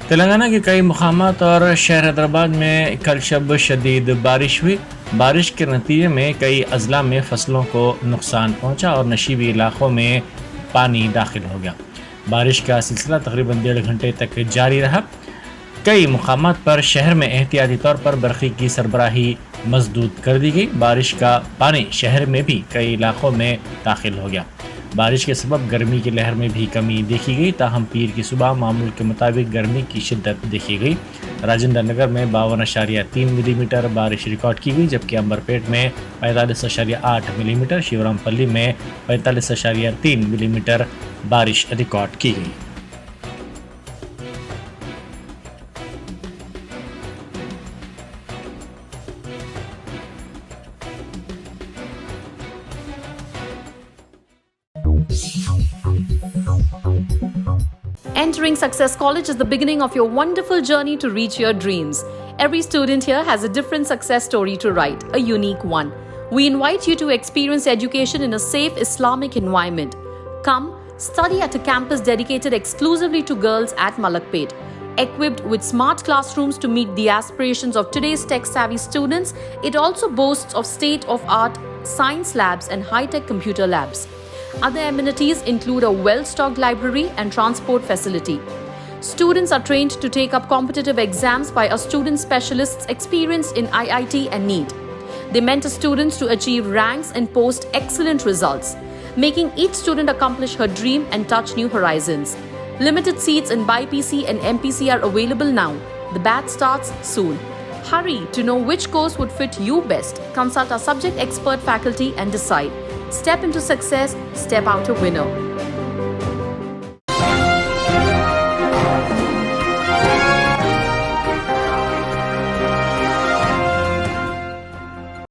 तेलंगाना के कई मुकामात और शहर हैदराबाद में कल शब शदीद बारिश हुई। बारिश के नतीजे में कई अजला में फसलों को नुकसान पहुंचा और नशीबी इलाकों में पानी दाखिल हो गया। बारिश का सिलसिला तकरीबन 1.5 घंटे तक जारी रहा। कई मुकामात पर शहर में एहतियाती तौर पर बरक़ी की सरबराही मजदूद कर दी गई। बारिश का पानी शहर में भी कई इलाकों में दाखिल हो गया। बारिश के सबब गर्मी की लहर में भी कमी देखी गई, ताहम पीर की सुबह मामूल के मुताबिक गर्मी की शिद्दत देखी गई। राजेंद्र नगर में 52.3 मिलीमीटर बारिश रिकॉर्ड की गई, जबकि अंबरपेट में 45.8 मिलीमीटर, शिवरामपल्ली में 45.3 मिलीमीटर बारिश रिकॉर्ड की गई। Entering Success College is the beginning of your wonderful journey to reach your dreams. Every student here has a different success story to write, a unique one. We invite you to experience education in a safe Islamic environment. Come, study at a campus dedicated exclusively to girls at Malakpet. Equipped with smart classrooms to meet the aspirations of today's tech-savvy students, it also boasts of state-of-art science labs and high-tech computer labs. Other amenities include a well-stocked library and transport facility. Students are trained to take up competitive exams by our student specialists experienced in IIT and NEET. They mentor students to achieve ranks and post excellent results, making each student accomplish her dream and touch new horizons. Limited seats in BIPC and MPC are available now. The batch starts soon. Hurry to know which course would fit you best. Consult our subject expert faculty and decide. Step into success, step out a winner.